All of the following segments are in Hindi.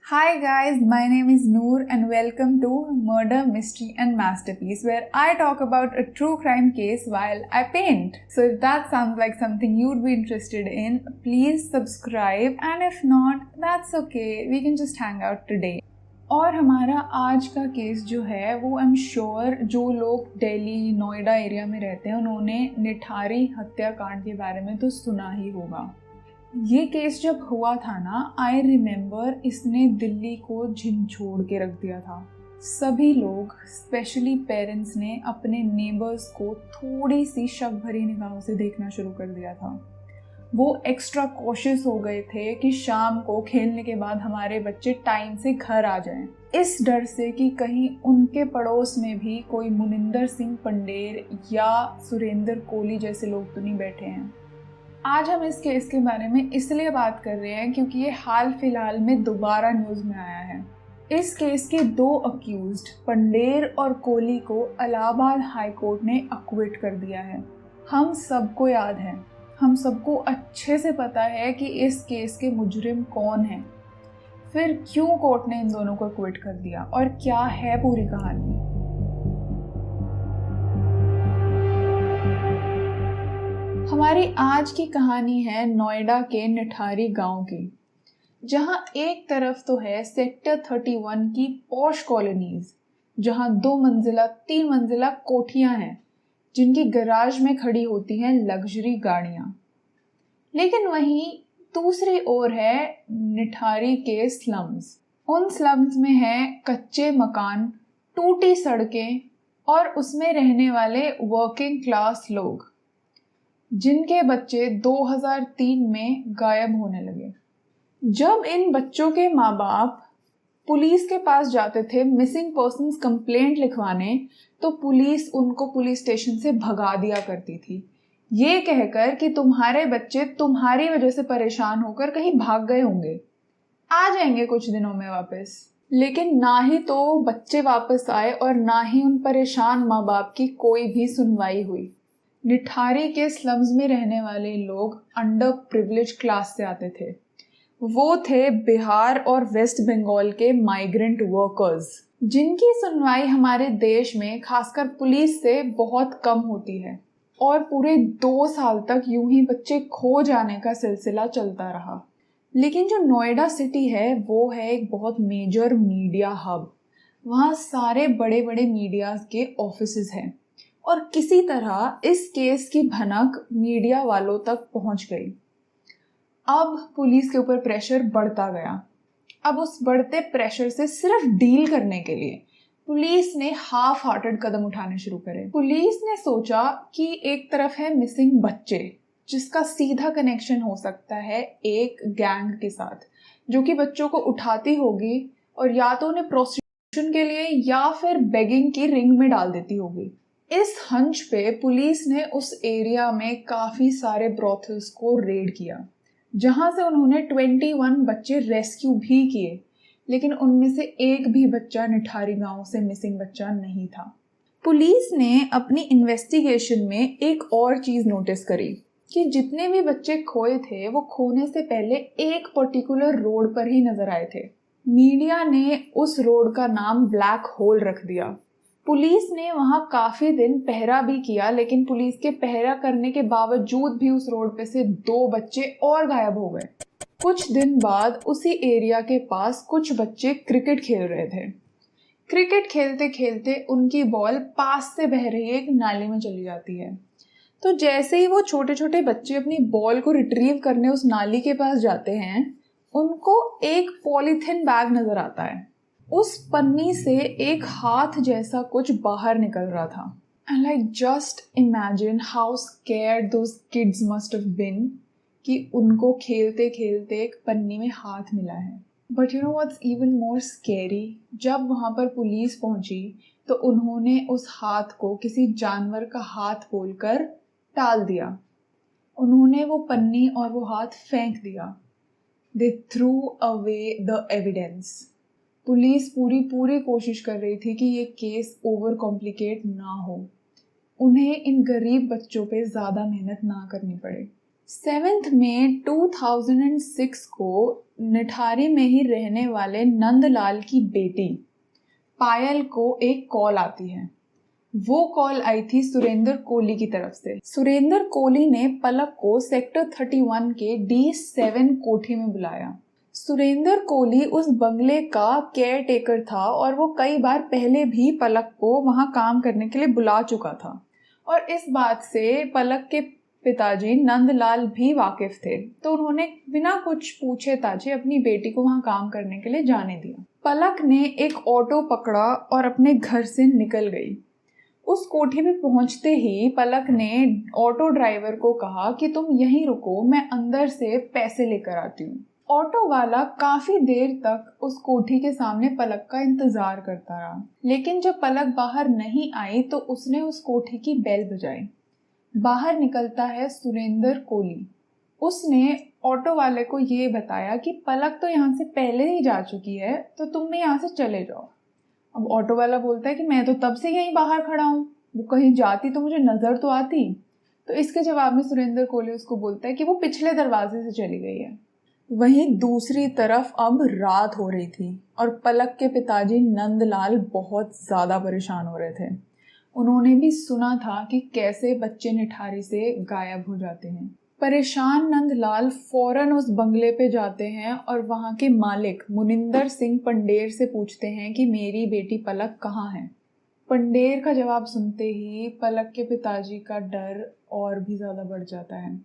Hi guys, my name is Noor and welcome to Murder, Mystery and Masterpiece, where I talk about a true crime case while I paint. So if that sounds like something you'd be interested in, please subscribe, and if not, that's okay, we can just hang out today. और हमारा आज का केस जो है वो आई एम श्योर जो लोग दिल्ली नोएडा एरिया में रहते हैं उन्होंने निठारी हत्याकांड के बारे में तो सुना ही होगा। ये केस जब हुआ था ना, आई रिमेम्बर इसने दिल्ली को झिंझोड़ के रख दिया था। सभी लोग स्पेशली पेरेंट्स ने अपने नेबर्स को थोड़ी सी शक भरी निगाहों से देखना शुरू कर दिया था। वो एक्स्ट्रा कॉशियस हो गए थे कि शाम को खेलने के बाद हमारे बच्चे टाइम से घर आ जाएं, इस डर से कि कहीं उनके पड़ोस में भी कोई मुनिंदर सिंह पंडेर या सुरेंद्र कोहली जैसे लोग तो नहीं बैठे हैं। आज हम इस केस के बारे में इसलिए बात कर रहे हैं क्योंकि ये हाल फिलहाल में दोबारा न्यूज़ में आया है। इस केस के दो अक्यूज्ड पंडेर और कोहली को इलाहाबाद हाई कोर्ट ने अक्विट कर दिया है। हम सबको याद है, हम सबको अच्छे से पता है कि इस केस के मुजरिम कौन हैं। फिर क्यों कोर्ट ने इन दोनों को अक्विट कर दिया और क्या है पूरी कहानी। हमारी आज की कहानी है नोएडा के निठारी गांव की, जहां एक तरफ तो है सेक्टर 31 की पॉश कॉलोनीज, जहां 2 मंजिला 3 मंजिला कोठियां हैं जिनकी गैराज में खड़ी होती हैं लग्जरी गाड़ियां। लेकिन वहीं दूसरी ओर है निठारी के स्लम्स। उन स्लम्स में है कच्चे मकान, टूटी सड़कें और उसमें रहने वाले वर्किंग क्लास लोग जिनके बच्चे 2003 में गायब होने लगे। जब इन बच्चों के माँ बाप पुलिस के पास जाते थे मिसिंग पर्सन्स कंप्लेंट लिखवाने, तो पुलिस उनको पुलिस स्टेशन से भगा दिया करती थी, ये कहकर कि तुम्हारे बच्चे तुम्हारी वजह से परेशान होकर कहीं भाग गए होंगे, आ जाएंगे कुछ दिनों में वापस। लेकिन ना ही तो बच्चे वापस आए और ना ही उन परेशान माँ बाप की कोई भी सुनवाई हुई। निठारी के स्लम्स में रहने वाले लोग अंडर प्रिविलेज क्लास से आते थे। वो थे बिहार और वेस्ट बंगाल के माइग्रेंट वर्कर्स, जिनकी सुनवाई हमारे देश में खासकर पुलिस से बहुत कम होती है। और पूरे 2 साल तक यूं ही बच्चे खो जाने का सिलसिला चलता रहा। लेकिन जो नोएडा सिटी है वो है एक बहुत मेजर मीडिया हब। वहाँ सारे बड़े बड़े मीडिया के ऑफिसेज हैं और किसी तरह इस केस की भनक मीडिया वालों तक पहुंच गई। अब पुलिस के ऊपर प्रेशर बढ़ता गया। अब उस बढ़ते प्रेशर से सिर्फ डील करने के लिए पुलिस ने हाफ हार्टेड कदम उठाने शुरू करे। पुलिस ने सोचा कि एक तरफ है मिसिंग बच्चे, जिसका सीधा कनेक्शन हो सकता है एक गैंग के साथ जो कि बच्चों को उठाती होगी और या तो उन्हें प्रोस्टिट्यूशन के लिए या फिर बेगिंग की रिंग में डाल देती होगी। इस हंच पे पुलिस ने उस एरिया में काफी सारे ब्रॉथल्स को रेड किया, जहां से उन्होंने 21 बच्चे रेस्क्यू भी किए, लेकिन उनमें से एक भी बच्चा निठारी गांव से मिसिंग बच्चा नहीं था। पुलिस ने अपनी इन्वेस्टिगेशन में एक और चीज नोटिस करी कि जितने भी बच्चे खोए थे वो खोने से पहले एक पर्टिकुलर रोड पर ही नजर आए थे। मीडिया ने उस रोड का नाम ब्लैक होल रख दिया। पुलिस ने वहां काफी दिन पहरा भी किया, लेकिन पुलिस के पहरा करने के बावजूद भी उस रोड पे से 2 बच्चे और गायब हो गए। कुछ दिन बाद उसी एरिया के पास कुछ बच्चे क्रिकेट खेल रहे थे। क्रिकेट खेलते खेलते उनकी बॉल पास से बह रही एक नाली में चली जाती है। तो जैसे ही वो छोटे छोटे बच्चे अपनी बॉल को रिट्रीव करने उस नाली के पास जाते हैं, उनको एक पॉलीथिन बैग नजर आता है। उस पन्नी से एक हाथ जैसा कुछ बाहर निकल रहा था। And I just imagine how scared those kids must have been कि उनको खेलते खेलते एक पन्नी में हाथ मिला है। But you know what's even more scary? जब वहाँ पर पुलिस पहुंची तो उन्होंने उस हाथ को किसी जानवर का हाथ बोलकर टाल दिया। उन्होंने वो पन्नी और वो हाथ फेंक दिया। They threw away the evidence. Police पूरी कोशिश कर रही थी कि ये केस ओवर कॉम्प्लिकेट ना हो, उन्हें इन गरीब बच्चों पे ज़्यादा मेहनत ना करनी पड़े। 7 मई 2006 को निठारी में ही रहने वाले नंदलाल की बेटी पायल को एक कॉल आती है। वो कॉल आई थी सुरेंद्र कोहली की तरफ से। सुरेंद्र कोहली ने पलक को सेक्टर 31 के D7 कोठी में बुलाया। सुरेंद्र कोहली उस बंगले का केयर टेकर था और वो कई बार पहले भी पलक को वहां काम करने के लिए बुला चुका था और इस बात से पलक के पिताजी नंदलाल भी वाकिफ थे, तो उन्होंने बिना कुछ पूछे ताछे अपनी बेटी को वहां काम करने के लिए जाने दिया। पलक ने एक ऑटो पकड़ा और अपने घर से निकल गई। उस कोठी में पहुंचते ही पलक ने ऑटो ड्राइवर को कहा कि तुम यहीं रुको, मैं अंदर से पैसे लेकर आती हूँ। ऑटो वाला काफी देर तक उस कोठी के सामने पलक का इंतजार करता रहा, लेकिन जब पलक बाहर नहीं आई तो उसने उस कोठी की बेल बजाई। बाहर निकलता है सुरेंद्र कोहली। उसने ऑटो वाले को ये बताया कि पलक तो यहाँ से पहले ही जा चुकी है, तो तुम भी यहाँ से चले जाओ। अब ऑटो वाला बोलता है कि मैं तो तब से यहीं बाहर खड़ा हूँ, वो कहीं जाती तो मुझे नजर तो आती। तो इसके जवाब में सुरेंद्र कोहली उसको बोलता है कि वो पिछले दरवाजे से चली गई है। वहीं दूसरी तरफ अब रात हो रही थी और पलक के पिताजी नंदलाल बहुत ज़्यादा परेशान हो रहे थे। उन्होंने भी सुना था कि कैसे बच्चे निठारी से गायब हो जाते हैं। परेशान नंदलाल फौरन उस बंगले पे जाते हैं और वहाँ के मालिक मुनिंदर सिंह पंडेर से पूछते हैं कि मेरी बेटी पलक कहाँ है। पंडेर का जवाब सुनते ही पलक के पिताजी का डर और भी ज़्यादा बढ़ जाता है।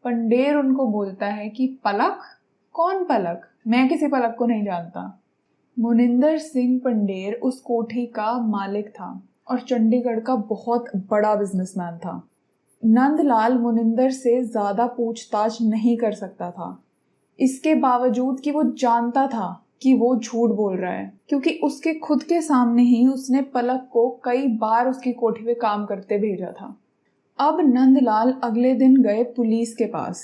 पंडेर उनको बोलता है कि पलक? कौन पलक? मैं किसी पलक को नहीं जानता। मुनिंदर सिंह पंडेर उस कोठी का मालिक था और चंडीगढ़ का बहुत बड़ा बिजनेसमैन था। नंदलाल मुनिंदर से ज़्यादा पूछताछ नहीं कर सकता था, इसके बावजूद कि वो जानता था कि वो झूठ बोल रहा है, क्योंकि उसके खुद के सामने ही उसने पलक को कई बार उसकी कोठी में काम करते भेजा था। अब नंदलाल अगले दिन गए पुलिस के पास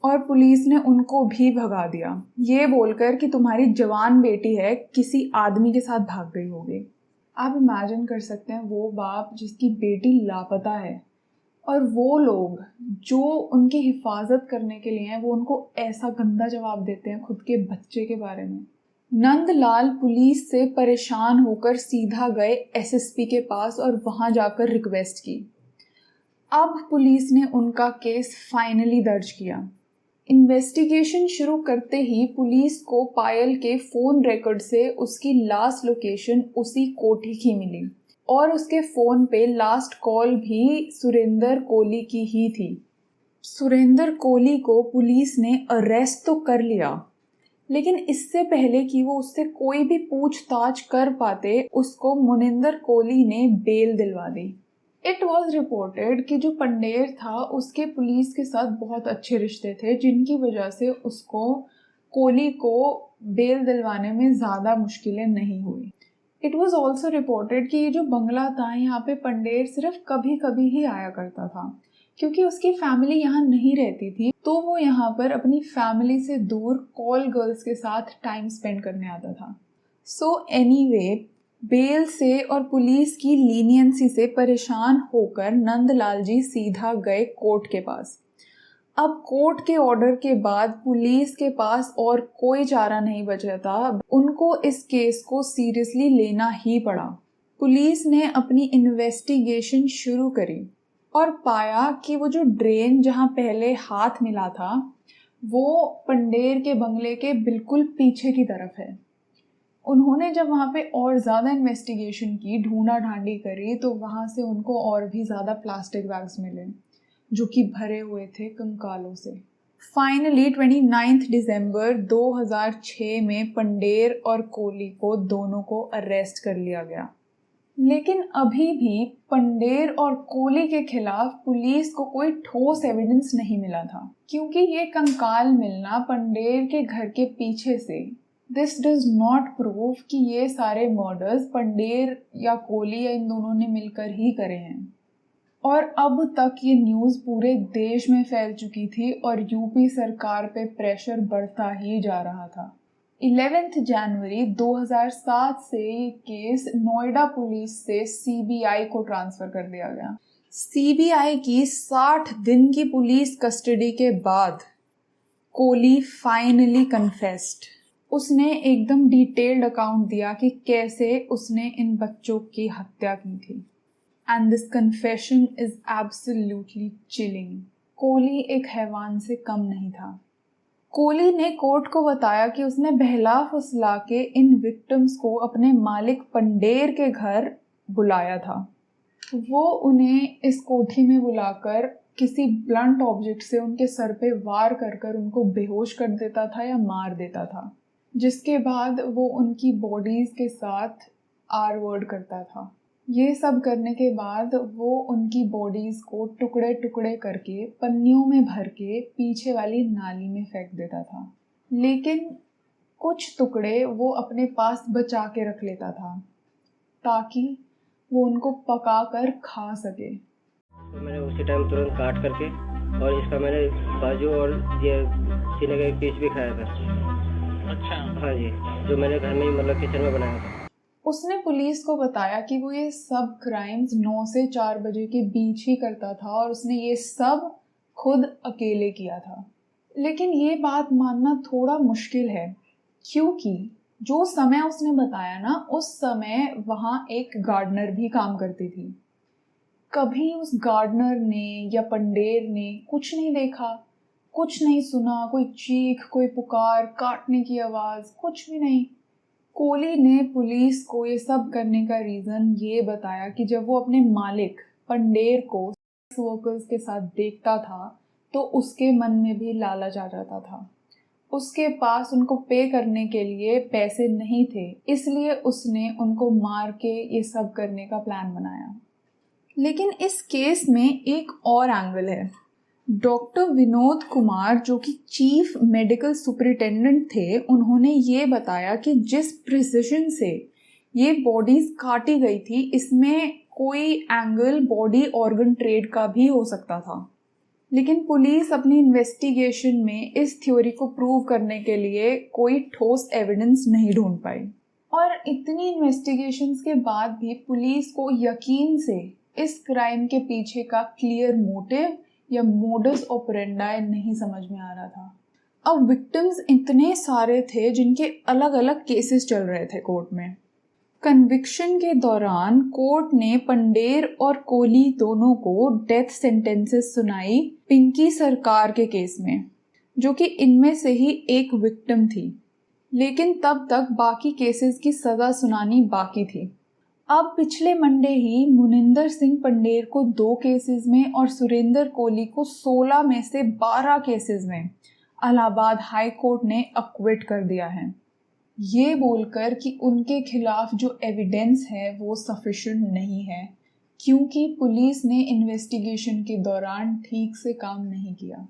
और पुलिस ने उनको भी भगा दिया, ये बोलकर कि तुम्हारी जवान बेटी है, किसी आदमी के साथ भाग गई होगी। आप इमेजिन कर सकते हैं वो बाप जिसकी बेटी लापता है और वो लोग जो उनकी हिफाजत करने के लिए हैं वो उनको ऐसा गंदा जवाब देते हैं खुद के बच्चे के बारे में। नंदलाल पुलिस से परेशान होकर सीधा गए एसएसपी के पास और वहां जाकर रिक्वेस्ट की। अब पुलिस ने उनका केस फाइनली दर्ज किया। इन्वेस्टिगेशन शुरू करते ही पुलिस को पायल के फोन रिकॉर्ड से उसकी लास्ट लोकेशन उसी कोठी की मिली और उसके फोन पे लास्ट कॉल भी सुरेंद्र कोहली की ही थी। सुरेंद्र कोहली को पुलिस ने अरेस्ट तो कर लिया, लेकिन इससे पहले कि वो उससे कोई भी पूछताछ कर पाते, उसको मुनिंदर कोहली ने बेल दिलवा दी। इट वॉज रिपोर्टेड कि जो पंडेर था उसके पुलिस के साथ बहुत अच्छे रिश्ते थे, जिनकी वजह से उसको कोहली को बेल दिलवाने में ज़्यादा मुश्किलें नहीं हुई। इट वॉज ऑल्सो रिपोर्टेड कि ये जो बंगला था यहाँ पे पंडेर सिर्फ कभी कभी ही आया करता था, क्योंकि उसकी फैमिली यहाँ नहीं रहती थी, तो वो यहाँ पर अपनी फैमिली से दूर कॉल गर्ल्स के साथ टाइम स्पेंड करने आता था। सो एनीवे, बेल से और पुलिस की लीनियंसी से परेशान होकर नंदलाल जी सीधा गए कोर्ट के पास। अब कोर्ट के ऑर्डर के बाद पुलिस के पास और कोई चारा नहीं बचा था, उनको इस केस को सीरियसली लेना ही पड़ा। पुलिस ने अपनी इन्वेस्टिगेशन शुरू करी और पाया कि वो जो ड्रेन जहां पहले हाथ मिला था वो पंडेर के बंगले के बिल्कुल पीछे की तरफ है। उन्होंने जब वहाँ पे और ज़्यादा इन्वेस्टिगेशन की, ढूंढा ढांडी करी, तो वहाँ से उनको और भी ज़्यादा प्लास्टिक बैग्स मिले जो कि भरे हुए थे कंकालों से। फाइनली 29 दिसंबर 2006 में पंडेर और कोहली को दोनों को अरेस्ट कर लिया गया, लेकिन अभी भी पंडेर और कोहली के खिलाफ पुलिस को कोई ठोस एविडेंस नहीं मिला था, क्योंकि ये कंकाल मिलना पंडेर के घर के पीछे से। दिस डज नॉट प्रूव कि ये सारे मर्डर्स पंडेर या कोहली या इन दोनों ने मिलकर ही करे हैं। और अब तक ये न्यूज़ पूरे देश में फैल चुकी थी और यूपी सरकार पे प्रेशर बढ़ता ही जा रहा था। 11 जनवरी 2007 से ये केस नोएडा पुलिस से सीबीआई को ट्रांसफ़र कर दिया गया। सीबीआई की 60 दिन की पुलिस कस्टडी के बाद कोली फाइनली कन्फेस्ड। उसने एकदम डिटेल्ड अकाउंट दिया कि कैसे उसने इन बच्चों की हत्या की थी। And this confession is absolutely chilling. Koli एक हैवान से कम नहीं था। कोली ने कोर्ट को बताया कि उसने बहला फुसला के इन विक्टिम्स को अपने मालिक पंडेर के घर बुलाया था। वो उन्हें इस कोठी में बुलाकर किसी ब्लंट ऑब्जेक्ट से उनके सर पे वार कर कर उनको बेहोश कर देता था या मार देता था, जिसके बाद वो उनकी बॉडीज के साथ आर वर्ड करता था। ये सब करने के बाद वो उनकी बॉडीज को टुकड़े टुकड़े करके पन्नियों में भर के पीछे वाली नाली में फेंक देता था, लेकिन कुछ टुकड़े वो अपने पास बचा के रख लेता था ताकि वो उनको पका कर खा सके। तो मैंने उसी टाइम तुरंत काट करके और इसका मैंने बाजू और ये सीने का एक पीस भी खाया था। अच्छा। हाँ जी, जो मैंने घर में ही मतलब किचन में बनाया था। उसने पुलिस को बताया कि वो ये सब क्राइम्स 9 से 4 बजे के बीच ही करता था और उसने ये सब खुद अकेले किया था। लेकिन ये बात मानना थोड़ा मुश्किल है, क्योंकि जो समय उसने बताया ना, उस समय वहाँ एक गार्डनर भी काम करती थी। कभी उस गार्डनर ने या पंडेर ने कुछ नहीं देखा, कुछ नहीं सुना, कोई चीख, कोई पुकार, काटने की आवाज़, कुछ भी नहीं। कोली ने पुलिस को ये सब करने का रीज़न ये बताया कि जब वो अपने मालिक पंडेर को वर्कर्स के साथ देखता था तो उसके मन में भी लालच आ जाता था। उसके पास उनको पे करने के लिए पैसे नहीं थे, इसलिए उसने उनको मार के ये सब करने का प्लान बनाया। लेकिन इस केस में एक और एंगल है। डॉक्टर विनोद कुमार, जो कि चीफ मेडिकल सुपरिटेंडेंट थे, उन्होंने ये बताया कि जिस प्रिसिशन से ये बॉडीज काटी गई थी, इसमें कोई एंगल बॉडी ऑर्गन ट्रेड का भी हो सकता था। लेकिन पुलिस अपनी इन्वेस्टिगेशन में इस थ्योरी को प्रूव करने के लिए कोई ठोस एविडेंस नहीं ढूंढ पाई। और इतनी इन्वेस्टिगेशंस के बाद भी पुलिस को यकीन से इस क्राइम के पीछे का क्लियर मोटिव या मोडस ऑपरेंडाई नहीं समझ में आ रहा था। अब विक्टिम्स इतने सारे थे जिनके अलग अलग केसेस चल रहे थे कोर्ट में। कन्विक्शन के दौरान कोर्ट ने पंडेर और कोली दोनों को डेथ सेंटेंसेस सुनाई पिंकी सरकार के केस में, जो कि इनमें से ही एक विक्टिम थी। लेकिन तब तक बाकी केसेस की सज़ा सुनानी बाकी थी। अब पिछले मंडे ही मुनिंदर सिंह पंडेर को 2 केसेस में और सुरेंद्र कोली को 16 में से 12 केसेस में इलाहाबाद हाई कोर्ट ने अक्विट कर दिया है, ये बोलकर कि उनके खिलाफ जो एविडेंस है वो सफिशिएंट नहीं है, क्योंकि पुलिस ने इन्वेस्टिगेशन के दौरान ठीक से काम नहीं किया।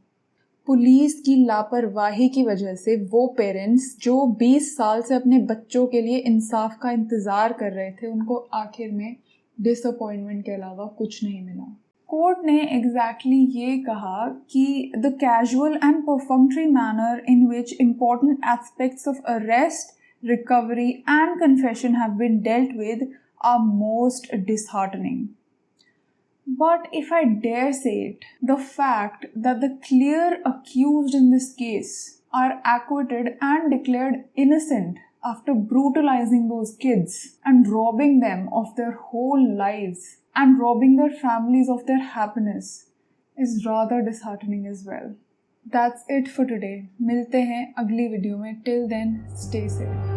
पुलिस की लापरवाही की वजह से वो पेरेंट्स जो 20 साल से अपने बच्चों के लिए इंसाफ का इंतज़ार कर रहे थे, उनको आखिर में डिसअपॉइंटमेंट के अलावा कुछ नहीं मिला। कोर्ट ने एग्जैक्टली ये कहा कि the casual and perfunctory manner in which important aspects of arrest, recovery and confession have been dealt with are most disheartening. But if I dare say it, the fact that the clear accused in this case are acquitted and declared innocent after brutalizing those kids and robbing them of their whole lives and robbing their families of their happiness is rather disheartening as well. That's it for today. मिलते हैं अगली वीडियो में. Till then, stay safe.